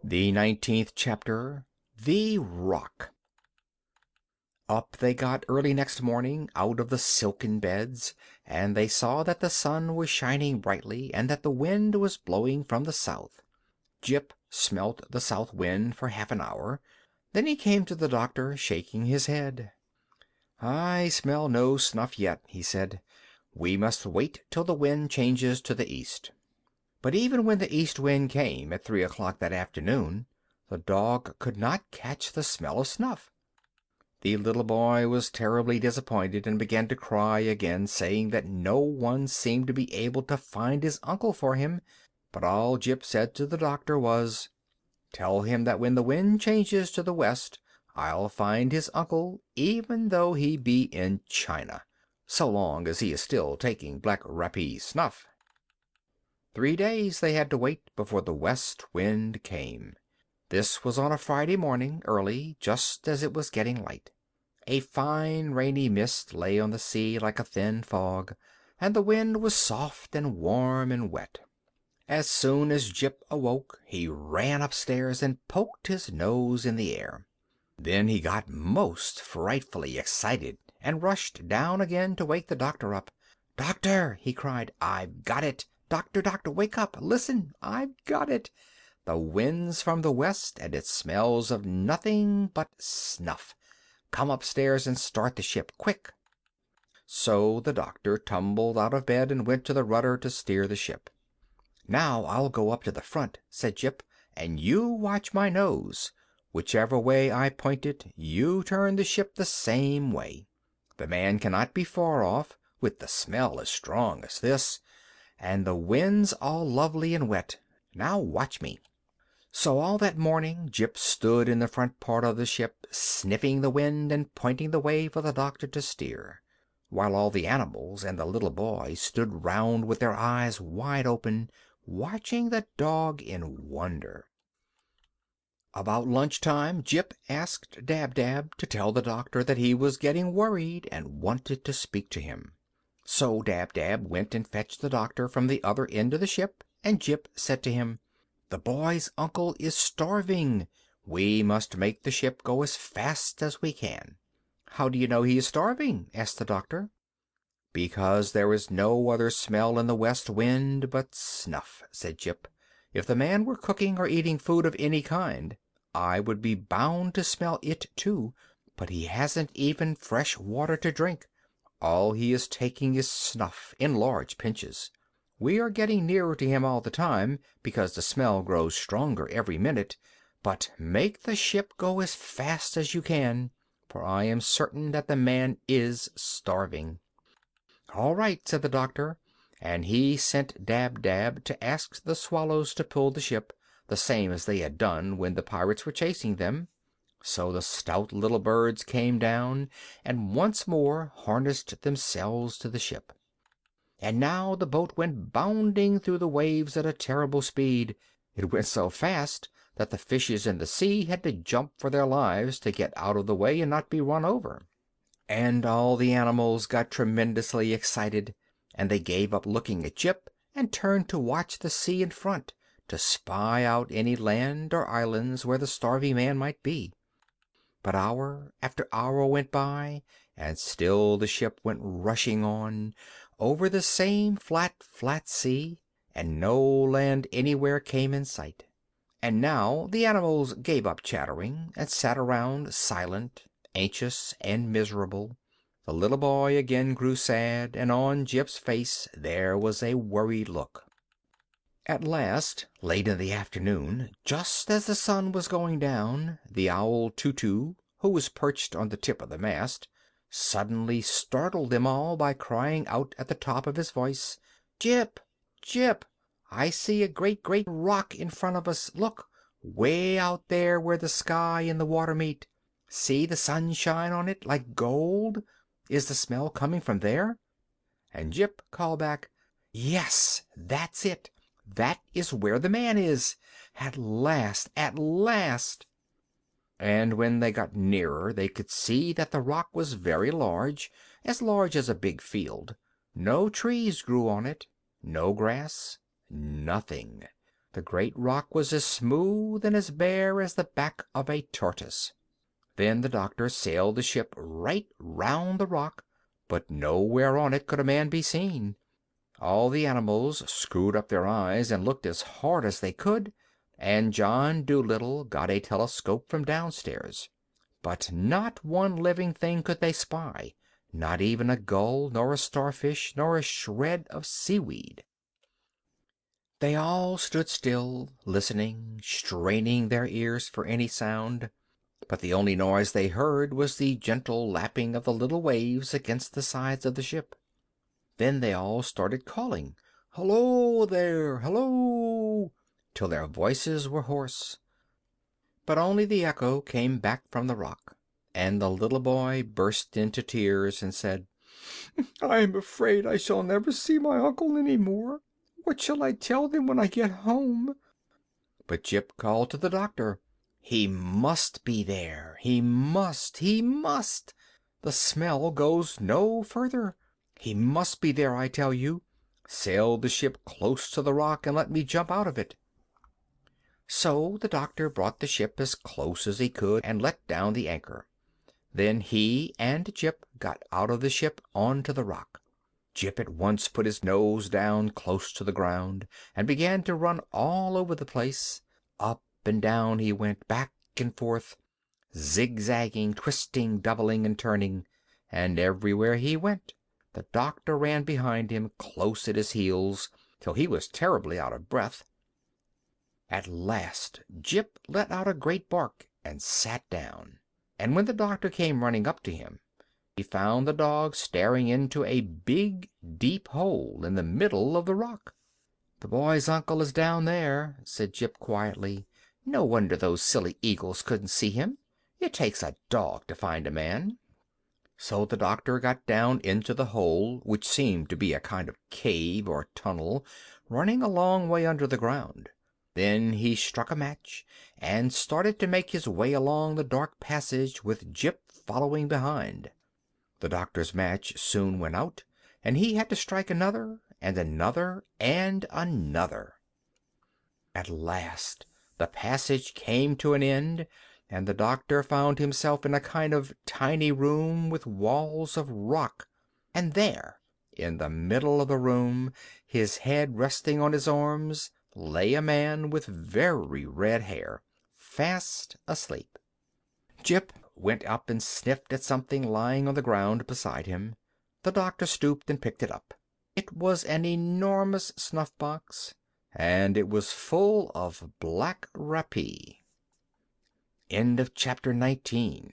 The 19th chapter, The Rock. Up they got early next morning out of the silken beds, and they saw that the sun was shining brightly and that the wind was blowing from the south. Jip smelt the south wind for half an hour. Then he came to the doctor, shaking his head. "I smell no snuff yet," he said. "We must wait till the wind changes to the east." But even when the east wind came at 3 o'clock that afternoon, the dog could not catch the smell of snuff. The little boy was terribly disappointed and began to cry again, saying that no one seemed to be able to find his uncle for him. But all Jip said to the doctor was, "Tell him that when the wind changes to the west, I'll find his uncle, even though he be in China, so long as he is still taking black rappee snuff." 3 days they had to wait before the west wind came. This was on a Friday morning, early, just as it was getting light. A fine rainy mist lay on the sea like a thin fog, and the wind was soft and warm and wet. As soon as Jip awoke, he ran upstairs and poked his nose in the air. Then he got most frightfully excited and rushed down again to wake the doctor up. "Doctor!" he cried, "I've got it! Doctor, doctor, wake up! Listen! I've got it! The wind's from the west, and it smells of nothing but snuff. Come upstairs and start the ship, quick!" So the doctor tumbled out of bed and went to the rudder to steer the ship. "Now I'll go up to the front," said Jip, "and you watch my nose. Whichever way I point it, you turn the ship the same way. The man cannot be far off, with the smell as strong as this, and the wind's all lovely and wet. Now watch me." So all that morning Jip stood in the front part of the ship, sniffing the wind and pointing the way for the doctor to steer, while all the animals and the little boy stood round with their eyes wide open, watching the dog in wonder. About lunch-time Jip asked Dab-Dab to tell the doctor that he was getting worried and wanted to speak to him. So Dab-Dab went and fetched the doctor from the other end of the ship, and Jip said to him, "The boy's uncle is starving. We must make the ship go as fast as we can." "How do you know he is starving?" asked the doctor. "Because there is no other smell in the west wind but snuff," said Jip. "If the man were cooking or eating food of any kind, I would be bound to smell it too. But he hasn't even fresh water to drink. All he is taking is snuff, in large pinches. We are getting nearer to him all the time, because the smell grows stronger every minute. But make the ship go as fast as you can, for I am certain that the man is starving." "All right," said the doctor, and he sent Dab-Dab to ask the swallows to pull the ship, the same as they had done when the pirates were chasing them. So the stout little birds came down and once more harnessed themselves to the ship. And now the boat went bounding through the waves at a terrible speed. It went so fast that the fishes in the sea had to jump for their lives to get out of the way and not be run over. And all the animals got tremendously excited, and they gave up looking at Jip and turned to watch the sea in front, to spy out any land or islands where the starving man might be. But hour after hour went by, and still the ship went rushing on, over the same flat, flat sea, and no land anywhere came in sight. And now the animals gave up chattering, and sat around silent, anxious, and miserable. The little boy again grew sad, and on Jip's face there was a worried look. At last, late in the afternoon, just as the sun was going down, the owl Tutu, who was perched on the tip of the mast, suddenly startled them all by crying out at the top of his voice, "Jip! Jip! I see a great, great rock in front of us. Look! Way out there where the sky and the water meet. See the sunshine on it, like gold? Is the smell coming from there?" And Jip called back, "Yes, that's it. That is where the man is. At last! At last!" And when they got nearer they could see that the rock was very large as a big field. No trees grew on it, no grass, nothing. The great rock was as smooth and as bare as the back of a tortoise. Then the doctor sailed the ship right round the rock, but nowhere on it could a man be seen. All the animals screwed up their eyes and looked as hard as they could, and John Dolittle got a telescope from downstairs. But not one living thing could they spy, not even a gull, nor a starfish, nor a shred of seaweed. They all stood still, listening, straining their ears for any sound. But the only noise they heard was the gentle lapping of the little waves against the sides of the ship. Then they all started calling, "Hello there! Hello!" till their voices were hoarse. But only the echo came back from the rock, and the little boy burst into tears and said, "I am afraid I shall never see my uncle any more. What shall I tell them when I get home?" But Jip called to the doctor. "He must be there. He must. He must. The smell goes no further. He must be there, I tell you. Sail the ship close to the rock and let me jump out of it." So the doctor brought the ship as close as he could and let down the anchor. Then he and Jip got out of the ship onto the rock. Jip at once put his nose down close to the ground and began to run all over the place. Up and down he went, back and forth, zigzagging, twisting, doubling, and turning, and everywhere he went the doctor ran behind him, close at his heels, till he was terribly out of breath. At last Jip let out a great bark and sat down, and when the doctor came running up to him, he found the dog staring into a big, deep hole in the middle of the rock. "The boy's uncle is down there," said Jip quietly. "No wonder those silly eagles couldn't see him. It takes a dog to find a man." So the doctor got down into the hole, which seemed to be a kind of cave or tunnel running a long way under the ground. Then he struck a match and started to make his way along the dark passage, with Jip following behind. The doctor's match soon went out, and he had to strike another and another and another. At last the passage came to an end, and the doctor found himself in a kind of tiny room with walls of rock, and there, in the middle of the room, his head resting on his arms, lay a man with very red hair, fast asleep. Jip went up and sniffed at something lying on the ground beside him. The doctor stooped and picked it up. It was an enormous snuff-box, and it was full of black rappee. End of chapter 19.